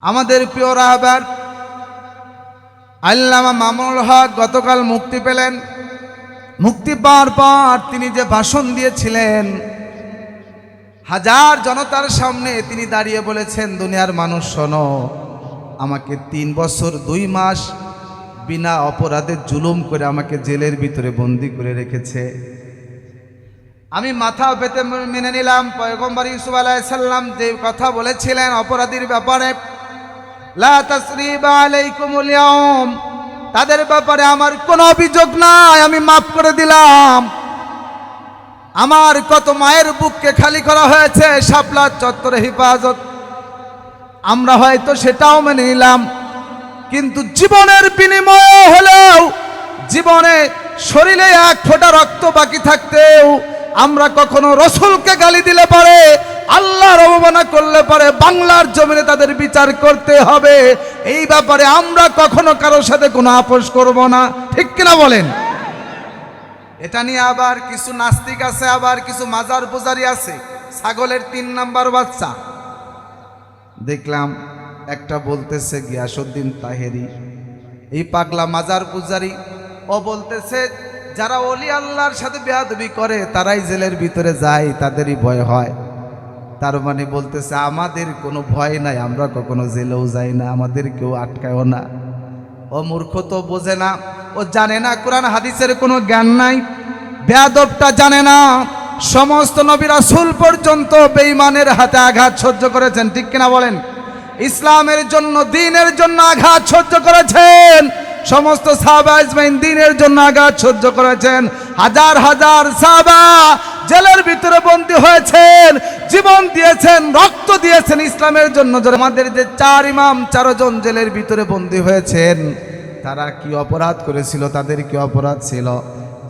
আমাদের প্রিয় রাহবার আল্লামা মামুনুল হক গতকাল মুক্তি পেলেন। মুক্তি পাওয়ার পর তিনি যে ভাষণ দিয়েছিলেন, হাজার জনতার সামনে তিনি দাঁড়িয়ে বলেছেন, দুনিয়ার মানুষ শোনো, আমাকে 3 বছর 2 মাস বিনা অপরাধে জুলুম করে আমাকে জেলের ভিতরে বন্দি করে রেখেছে। আমি মাথা পেতে মেনে নিলাম পয়গম্বর ইউসুফ আলাইহিস সালাম যে কথা বলেছিলেন অপরাধীর ব্যাপারে, লা তাসরিবা আলাইকুমুল ইয়াউম, তাদের ব্যাপারে আমার কোনো অভিযোগ নাই, আমি মাফ করে দিলাম। আমার কত মায়ের বুককে খালি করা হয়েছে শাপলা চত্বরে হেফাজত, আমরা হয়তো সেটাও মেনে নিলাম, কিন্তু জীবনের বিনিময়ে হলেও, জীবনে শরীরে 1 ফোঁটা রক্ত বাকি থাকতেও আমরা কখনো রসুলকে গালি দিলে পারে, আল্লাহর অবমাননা করলে পারে বাংলার জমিনে তাদের বিচার করতে হবে। এই ব্যাপারে আমরা কখনো কারোর সাথে কোনো আপোষ করব না, ঠিক কিনা বলেন? এটা নিয়ে আবার কিছু নাস্তিক আছে, আবার কিছু মাজার পূজারি আছে, ছাগলের 3 নাম্বার বাচ্চা। দেখলাম একটা বলতেছে গিয়াসউদ্দিন তাহেরি, এই পাগলা মাজার পূজারি, ও বলতেছে যারা ওলি আল্লাহর সাথে বেয়াদবি করে তারাই জেলের ভিতরে যায়, তাদেরই ভয় হয়। তার মানে বলতেছে আমাদের কোনো ভয় নাই, আমরা কখনো জেলেও যাই না, আমাদের কেউ আটকায়ও না। ও মূর্খ, তো বোঝে না, ও জানে না কোরআন হাদিসের কোনো জ্ঞান নাই, বেয়াদবটা জানে না। সমস্ত নবী রাসূল পর্যন্ত বেঈমানের হাতে আঘাত সহ্য করেছেন, ঠিক কিনা বলেন? ইসলামের জন্য, দ্বীনের জন্য আঘাত সহ্য করেছেন। সমস্ত সাহাবা আজমাইন দ্বীনের জন্য আঘাত সহ্য করেছেন। হাজার হাজার সাহাবা জেলের ভিতরে বন্দী হয়েছেন, জীবন দিয়েছেন, রক্ত দিয়েছেন ইসলামের জন্য। আমাদের যে 4 ইমাম 4 জন জেলের ভিতরে বন্দী হয়েছেন, তারা কি অপরাধ করেছিল? তাদের কি অপরাধ ছিল?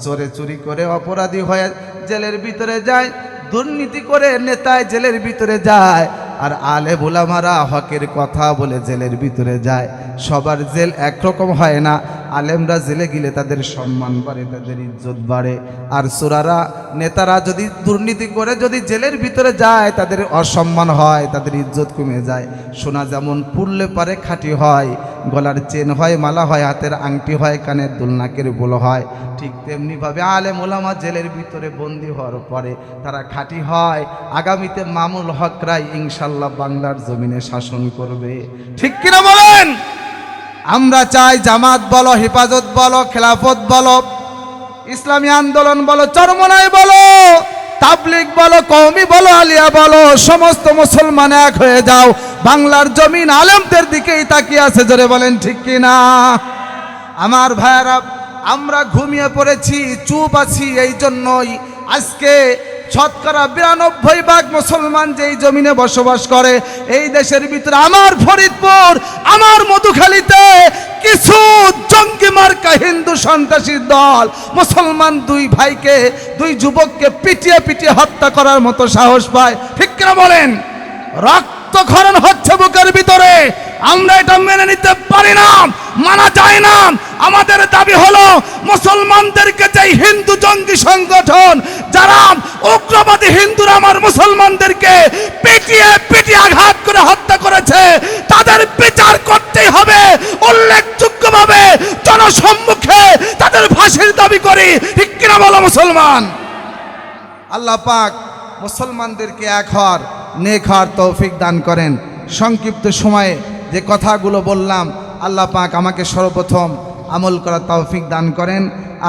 চোরে চুরি করে অপরাধী হয়ে জেলের ভিতরে যায়, দুর্নীতি করে নেতায় জেলের ভিতরে যায়, আর আলেম উলামারা হকের কথা বলে জেলের ভিতরে যায়। সবার জেল একরকম হয় না, আলেমরা জেলে গেলে তাদের সম্মান বাড়ে, তাদের ইজ্জত বাড়ে, আর চোরারা নেতারা যদি দুর্নীতি করে যদি জেলের ভিতরে যায় তাদের অসম্মান হয়, তাদের ইজ্জত কমে যায়। সোনা যেমন পুড়লে পারে খাঁটি হয়, গলার চেন হয়, মালা হয়, হাতের আংটি হয়, কানের দুল, নাকের ফুল হয়, ঠিক তেমনিভাবে আলেম ওলামা জেলের ভিতরে বন্দী হওয়ার পরে তারা খাঁটি হয়। আগামীতে মামুনুল হকরাই ইনশাল্লাহ বাংলার জমিনে শাসন করবে, ঠিক কিনা বলেন? আমরা চাই জামাত বলো, হেফাজত বলো, খেলাফত বলো, ইসলামী আন্দোলন বলো, চরমনাই বলো, তাবলিগ বলো, কওমি বলো, আলিয়া বলো, সমস্ত মুসলমান এক হয়ে যাও। বাংলার জমিন আলেমদের দিকেই তাকিয়ে আছে, জোরে বলেন ঠিক কিনা? আমার ভাইয়েরা, আমরা ঘুমিয়ে পড়েছি, চুপ আছি, এই জন্যই আজকে শতকরা 92% মুসলমান যেই জমিনে বসবাস করে, এই দেশের ভিতরে আমার ফরিদপুর, আমার মধুখালীতে কিছু জঙ্গি মার্কা হিন্দু সন্ত্রাসী দল মুসলমান 2 ভাইকে, 2 যুবককে পিটিয়ে পিটিয়ে হত্যা করার মতো সাহস পায়, ঠিক কিনা বলেন? রক্তক্ষরণ হচ্ছে বুকের ভিতরে, আমরা এটা মেনে নিতে পারি না, মানা যায় না। আমাদের দাবি হলো মুসলমানদেরকে যে হিন্দু জঙ্গি সংগঠন, যারা উগ্রবাদী হিন্দুরা আমার মুসলমানদেরকে পিটিয়ে পিটিয়ে আঘাত করে হত্যা করেছে, তাদের বিচার করতেই হবে। উল্লেখযোগ্যভাবে জনসম্মুখে তাদের ফাঁসির দাবি করি, ঠিক কিনা বলো মুসলমান? আল্লাহ পাক মুসলমানদেরকে এক হওয়ার, নেক হওয়ার তৌফিক দান করেন। সংক্ষিপ্ত সময়ে যে কথাগুলো বললাম, আল্লাহ পাক আমাকে সর্বপ্রথম আমল করার তৌফিক দান করেন।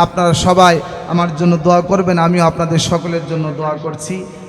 আপনারা সবাই আমার জন্য দোয়া করবেন, আমিও আপনাদের সকলের জন্য দোয়া করছি।